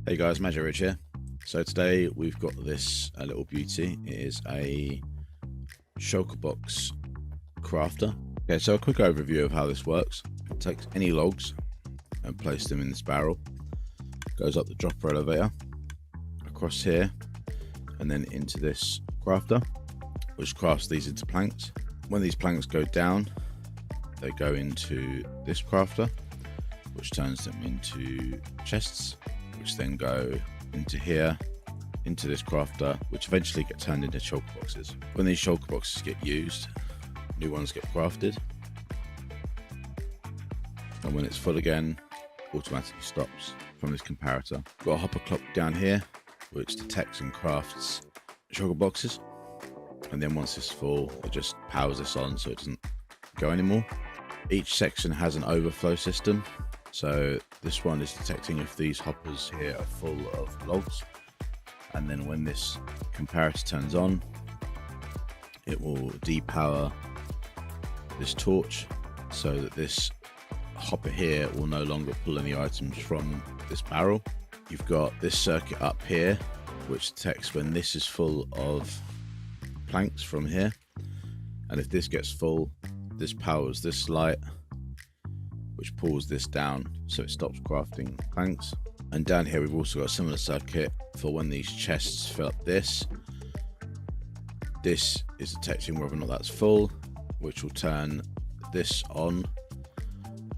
Hey guys, Magic Rich here. So today we've got this little beauty. It is a Shulker box crafter. Okay, so a quick overview of how this works. It takes any logs and place them in this barrel. Goes up the dropper elevator, across here, and then into this crafter, which crafts these into planks. When these planks go down, they go into this crafter, which turns them into chests, which then go into here, into this crafter, which eventually get turned into shulker boxes. When these shulker boxes get used, new ones get crafted, and when it's full again, automatically stops from this comparator. Got a hopper clock down here, which detects and crafts shulker boxes, and then once it's full, it just powers this on so it doesn't go anymore. Each section has an overflow system. So this one is detecting if these hoppers here are full of logs, and then when this comparator turns on, it will depower this torch so that this hopper here will no longer pull any items from this barrel. You've got this circuit up here which detects when this is full of planks from here, and if this gets full, this powers this light, which pulls this down so it stops crafting planks. And down here we've also got a similar circuit for when these chests fill up this. This is detecting whether or not that's full, which will turn this on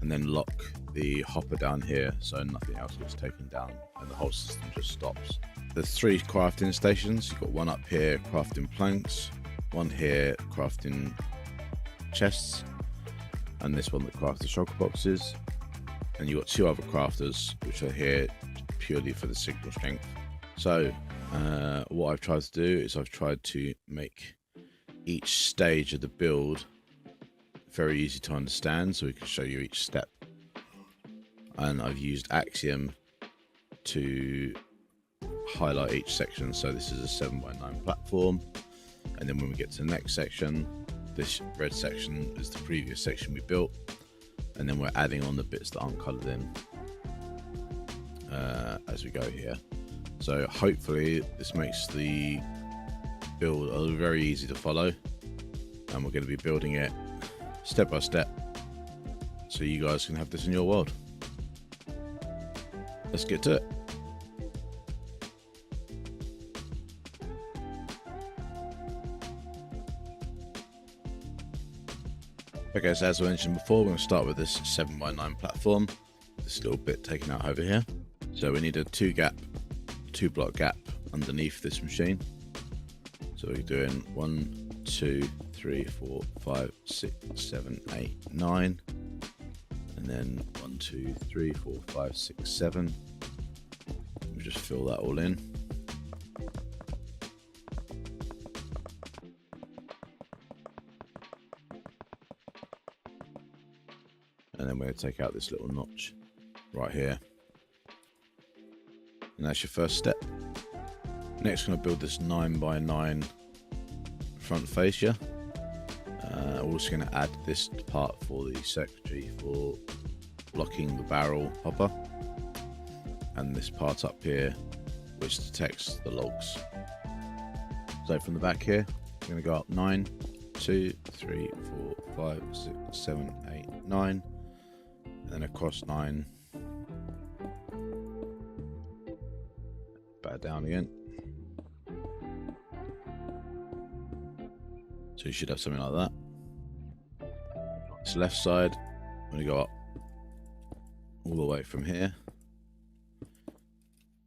and then lock the hopper down here so nothing else gets taken down and the whole system just stops. There's 3 crafting stations. You've got one up here crafting planks, one here crafting chests, and this one that crafts the shulker boxes, and you've got 2 other crafters which are here purely for the signal strength. So what I've tried to do is I've tried to make each stage of the build very easy to understand so we can show you each step, and I've used Axiom to highlight each section. So this is a 7x9 platform, and then when we get to the next section, this red section is the previous section we built, and then we're adding on the bits that aren't coloured in as we go here. So hopefully this makes the build very easy to follow, and we're going to be building it step by step so you guys can have this in your world. Let's get to it. Okay, so as I mentioned before, we're going to start with this 7x9 platform, this little bit taken out over here. So we need a 2 block gap underneath this machine. So we're doing 1, 2, 3, 4, 5, 6, 7, 8, 9, and then 1, 2, 3, 4, 5, 6, 7. We just fill that all in. And then we're going to take out this little notch right here. And that's your first step. Next, we're going to build this 9x9 front fascia. We're also going to add this part for the circuitry for blocking the barrel hopper, and this part up here which detects the logs. So from the back here, we're going to go up 9, 2, 3, 4, 5, 6, 7, 8, 9. And then across 9, back down again. So you should have something like that. This left side, I'm going to go up all the way from here,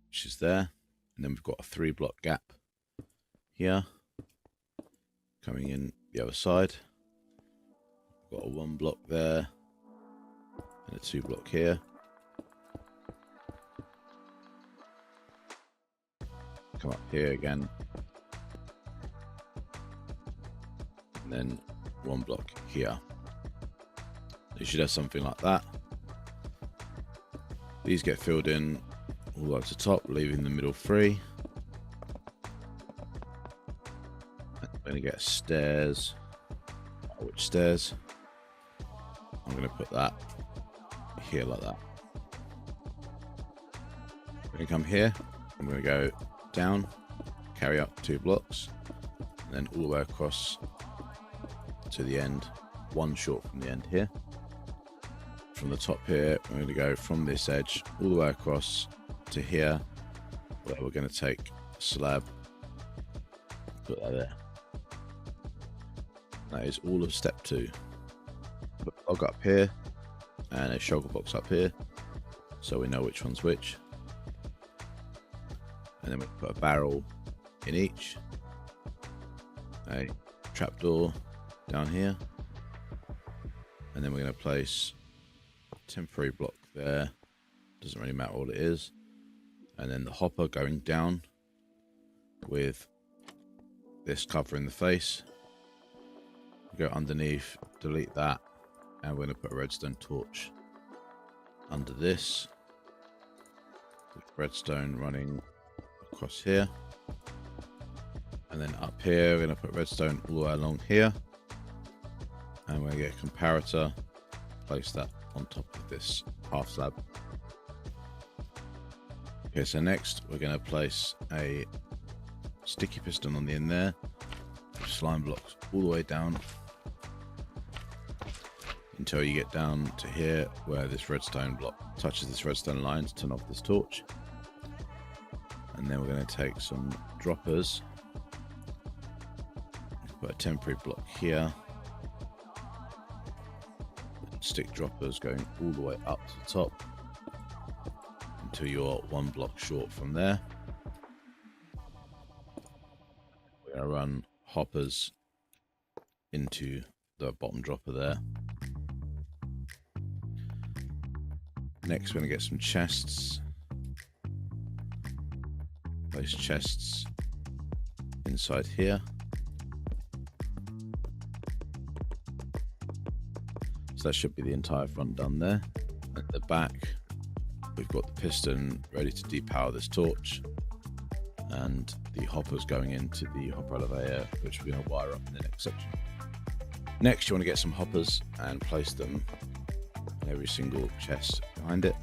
which is there, and then we've got a 3 block gap here coming in the other side. We've got a 1 block there and a 2 block here. Come up here again, and then 1 block here. You should have something like that. These get filled in all the way to the top, leaving the middle free. I'm going to get stairs. Which stairs? I'm going to put that here like that. going to come here. I'm going to go down, carry up 2 blocks, and then all the way across to the end, 1 short from the end here. From the top here, we're going to go from this edge all the way across to here, where we're going to take a slab, put that there. That is all of step 2. Put a log up here and a shulker box up here, so we know which one's which. And then we put a barrel in each, a trapdoor down here, and then we're going to place a temporary block there, doesn't really matter what it is, and then the hopper going down with this covering the face. Go underneath, delete that, and we're going to put a redstone torch under this, with redstone running across here, and then up here we're going to put redstone all the way along here, and we're going to get a comparator, place that on top of this half slab. Okay, so next we're going to place a sticky piston on the end there, with slime blocks all the way down until you get down to here where this redstone block touches this redstone line to turn off this torch. And then we're going to take some droppers, put a temporary block here, and stick droppers going all the way up to the top until you're 1 block short from there. We're going to run hoppers into the bottom dropper there. Next we're going to get some chests. Place chests inside here. So that should be the entire front done there. At the back, we've got the piston ready to depower this torch, and the hoppers going into the hopper elevator, which we're going to wire up in the next section. Next, you want to get some hoppers and place them in every single chest behind it,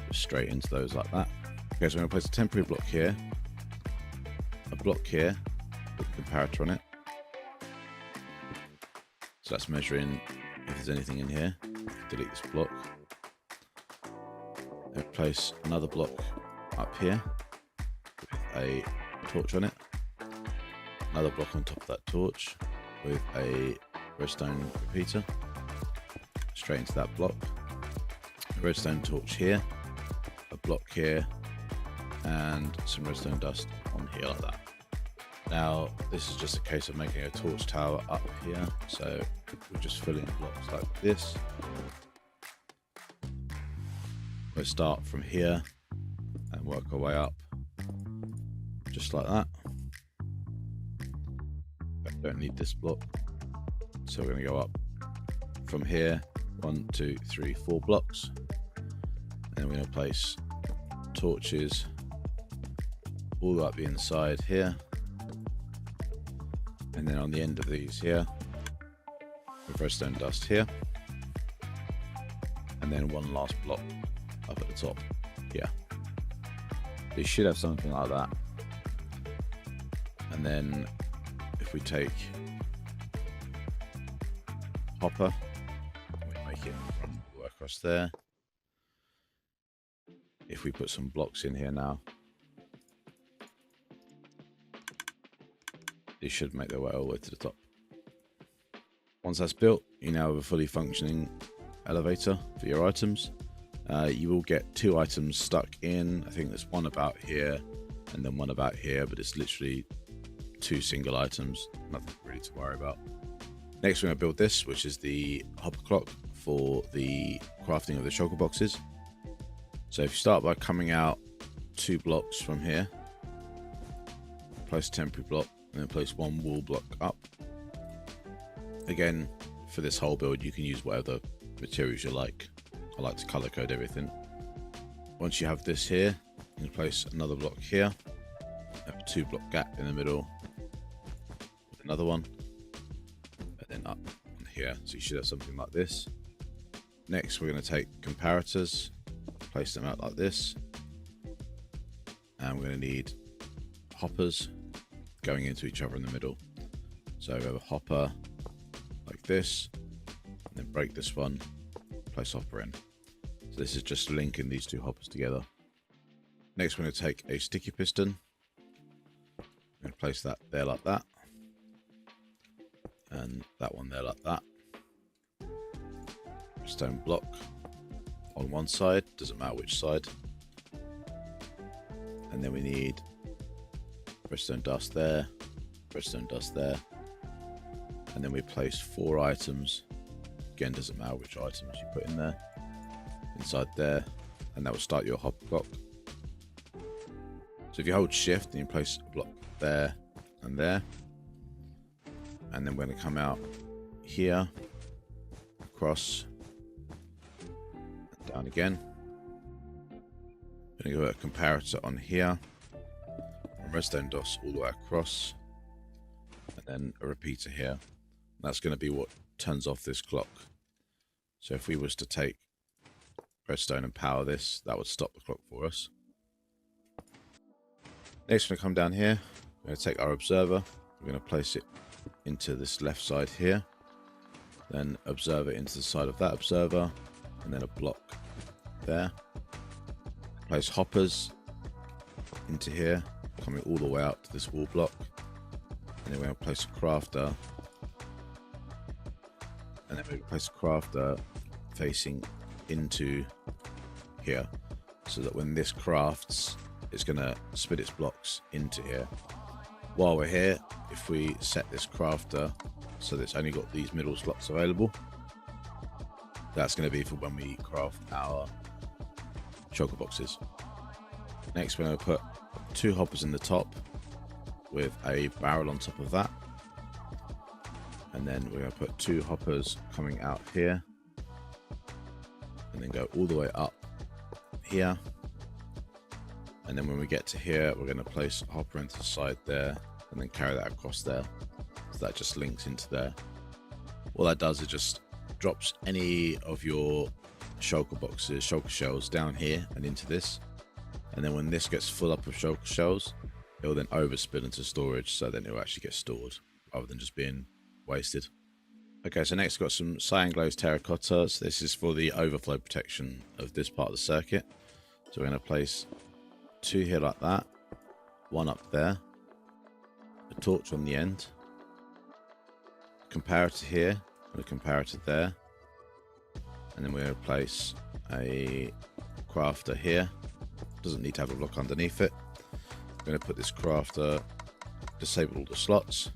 just straight into those like that. Okay, so I'm going to place a temporary block here, a block here with a comparator on it. So that's measuring if there's anything in here. Delete this block. Then place another block up here with a torch on it. Another block on top of that torch with a redstone repeater. Straight into that block. A redstone torch here. A block here. And some redstone dust on here like that. Now this is just a case of making a torch tower up here, so we're just filling blocks like this. We'll start from here and work our way up just like that. I don't need this block, so we're going to go up from here 1, 2, 3, 4 blocks, and we're going to place torches all the way up the inside here, and then on the end of these here with redstone dust here, and then 1 last block up at the top here. You should have something like that. And then if we take hopper, we make it run all the way across there. If we put some blocks in here now, these should make their way all the way to the top. Once that's built, you now have a fully functioning elevator for your items. You will get 2 items stuck in. I think there's one about here and then one about here, but it's literally 2 single items, nothing really to worry about. Next we're going to build this, which is the hopper clock for the crafting of the shulker boxes. So if you start by coming out 2 blocks from here, place a temporary block, and then place 1 wall block up. Again, for this whole build you can use whatever materials you like. I like to color code everything. Once you have this here, you can place another block here, have a 2 block gap in the middle with another one, and then up here, so you should have something like this. Next we're going to take comparators, place them out like this, And we're going to need hoppers going into each other in the middle. So we have a hopper like this, and then break this one, place hopper in. So this is just linking these two hoppers together. Next, we're going to take a sticky piston. I'm going to place that there like that, and that one there like that. Stone block on one side, doesn't matter which side. And then we need redstone dust there, redstone dust there. And then we place 4 items. Again, doesn't matter which items you put in there. Inside there, and that will start your hopper block. So if you hold shift, then you place a block there and there. And then we're going to come out here, across, down again. Going to go a comparator on here, and redstone dust all the way across, and then a repeater here. That's going to be what turns off this clock. So if we was to take redstone and power this, that would stop the clock for us. Next, we're going to come down here. We're going to take our observer. We're going to place it into this left side here. Then observer into the side of that observer, and then a block there. Place hoppers into here, coming all the way out to this wall block. And then we're going to place a crafter. And then we're going to place a crafter facing into here, so that when this crafts, it's going to spit its blocks into here. While we're here, if we set this crafter so that it's only got these middle slots available, that's going to be for when we craft our shulker boxes. Next, we're going to put 2 hoppers in the top with a barrel on top of that. And then we're going to put 2 hoppers coming out here. And then go all the way up here. And then when we get to here, we're going to place a hopper into the side there, and then carry that across there. So that just links into there. All that does is just drops any of your shulker boxes, shulker shells down here and into this. And then when this gets full up of shulker shells, it will then overspill into storage, so then it will actually get stored rather than just being wasted. Okay, so next we've got some cyan glazed terracotta. So this is for the overflow protection of this part of the circuit. So we're going to place 2 here like that, 1 up there, a torch on the end, comparator here, and a comparator there. And then we're going to place a crafter here. Doesn't need to have a block underneath it. I'm going to put this crafter, disable all the slots.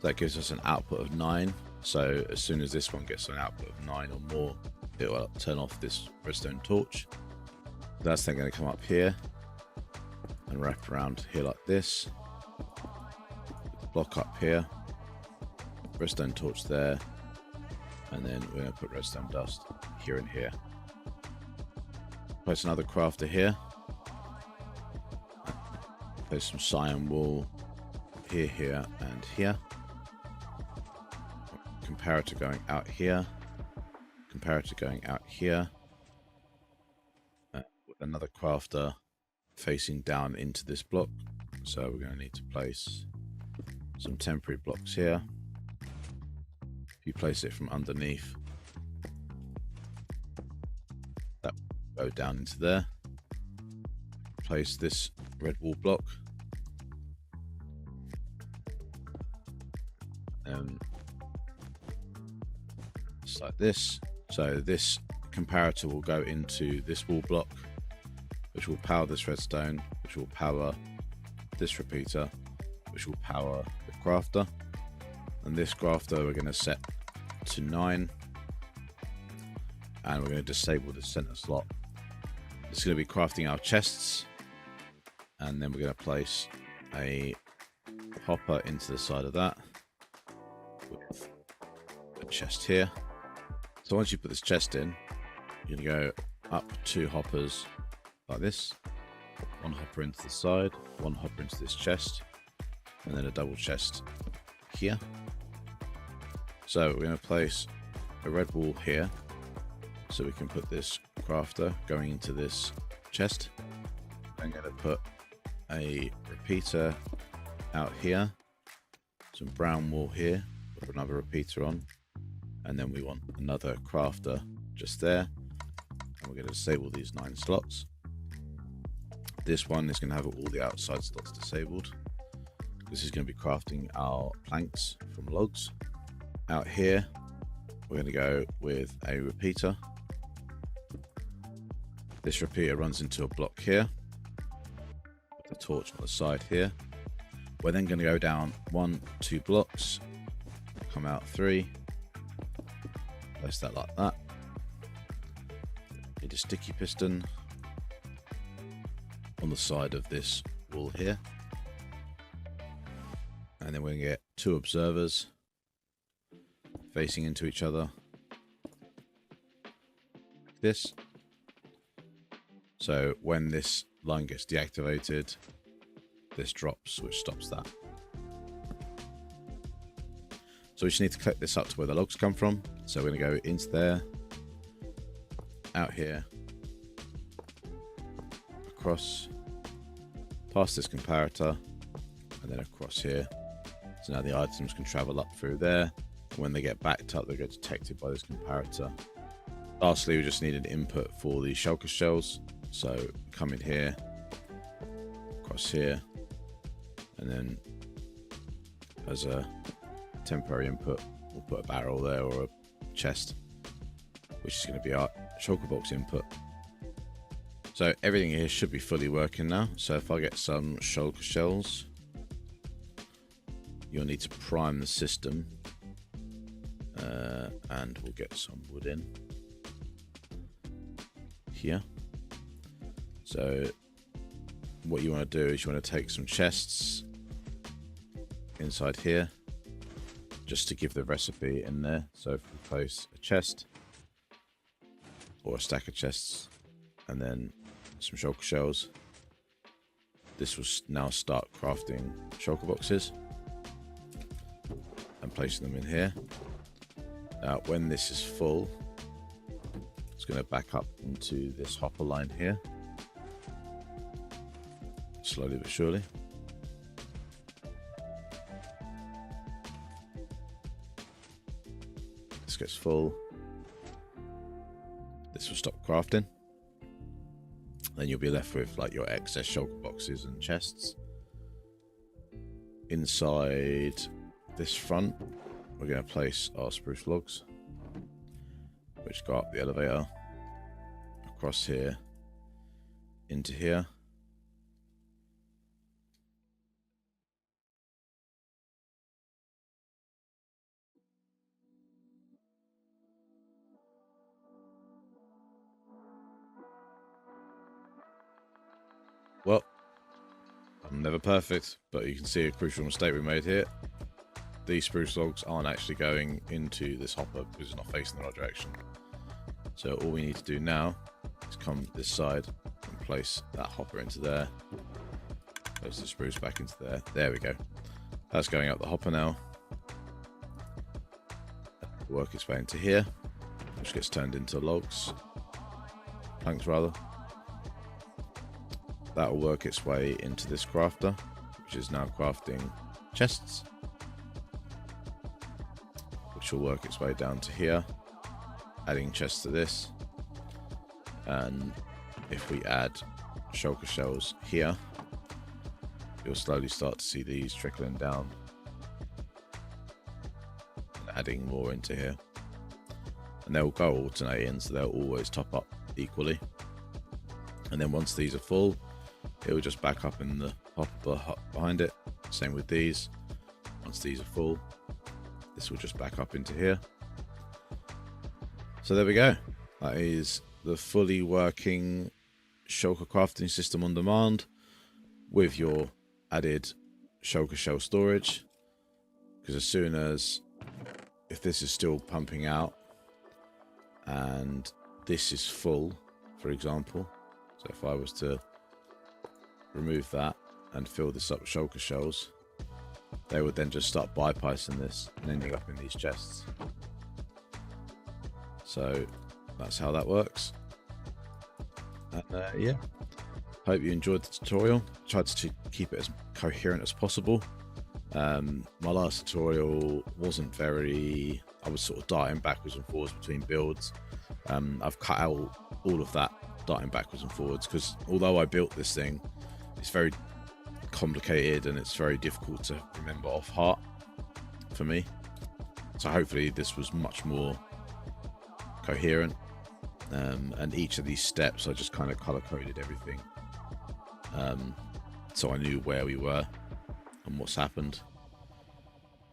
That gives us an output of 9. So as soon as this one gets an output of 9 or more, it will turn off this redstone torch. That's then going to come up here and wrap around here like this. Block up here, redstone torch there, and then we're going to put redstone dust here and here. Place another crafter here. Place some cyan wool here, here, and here. Comparator going out here. Comparator going out here. Another crafter facing down into this block. So we're going to need to place some temporary blocks here. If you place it from underneath, that will go down into there. Place this red wall block. Just like this. So this comparator will go into this wall block, which will power this redstone, which will power this repeater, which will power the crafter. And this crafter we're going to set to 9, and we're going to disable the center slot. It's going to be crafting our chests, and then we're going to place a hopper into the side of that with a chest here. So once you put this chest in, you're going to go up 2 hoppers like this, 1 hopper into the side, 1 hopper into this chest, and then a double chest here. So we're going to place a red wall here, so we can put this crafter going into this chest. I'm going to put a repeater out here, some brown wool here with another repeater on, and then we want another crafter just there, and we're going to disable these 9 slots. This one is going to have all the outside slots disabled. This is going to be crafting our planks from logs. Out here we're going to go with a repeater. This repeater runs into a block here, with the torch on the side here. We're then going to go down 1, 2 blocks, come out 3, place that like that. Need a sticky piston on the side of this wall here, and then we're going to get 2 observers facing into each other like this. So when this line gets deactivated, this drops, which stops that. So we just need to click this up to where the logs come from. So we're going to go into there, out here, across, past this comparator, and then across here. So now the items can travel up through there. When they get backed up, they get detected by this comparator. Lastly, we just need an input for the shulker shells. So come in here, across here, and then as a temporary input, we'll put a barrel there or a chest, which is going to be our shulker box input. So everything here should be fully working now. So if I get some shulker shells, you'll need to prime the system, and we'll get some wood in here. So what you want to do is you want to take some chests inside here just to give the recipe in there. So if we place a chest or a stack of chests and then some shulker shells, this will now start crafting shulker boxes and placing them in here. Now when this is full, it's going to back up into this hopper line here, slowly but surely. This gets full, this will stop crafting. Then you'll be left with like your excess shulker boxes and chests. Inside this front, we're going to place our spruce logs, which go up the elevator, across here, into here. Well, I'm never perfect, but you can see a crucial mistake we made here. These spruce logs aren't actually going into this hopper because it's not facing the right direction. So all we need to do now is come this side and place that hopper into there. Place the spruce back into there. There we go. That's going up the hopper now. Work its way into here, which gets turned into logs. Planks rather. That will work its way into this crafter, which is now crafting chests, which will work its way down to here, adding chests to this. And if we add shulker shells here, you'll slowly start to see these trickling down, adding more into here, and they'll go alternating, so they'll always top up equally. And then once these are full, it will just back up in the hopper behind it. Same with these. Once these are full, this will just back up into here. So there we go. That is the fully working shulker crafting system on demand with your added shulker shell storage. Because as soon as, if this is still pumping out and this is full, for example, so if I was to remove that and fill this up with shulker shells, they would then just start bypassing this and ending up in these chests. So that's how that works. And yeah, Hope you enjoyed the tutorial. Tried to keep it as coherent as possible. My last tutorial wasn't very... I was sort of darting backwards and forwards between builds. I've cut out all of that darting backwards and forwards, because although I built this thing, it's very complicated and it's very difficult to remember off heart for me. So hopefully this was much more coherent, and each of these steps I just kind of color coded everything, so I knew where we were and what's happened.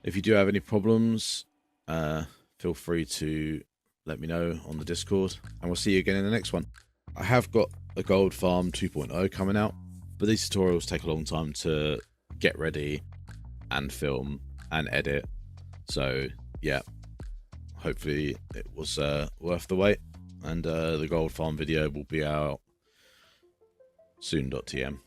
If you do have any problems, feel free to let me know on the Discord, and we'll see you again in the next one. I have got a Gold Farm 2.0 coming out, but these tutorials take a long time to get ready and film and edit. So yeah, hopefully it was worth the wait, and the Gold Farm video will be out soon.tm.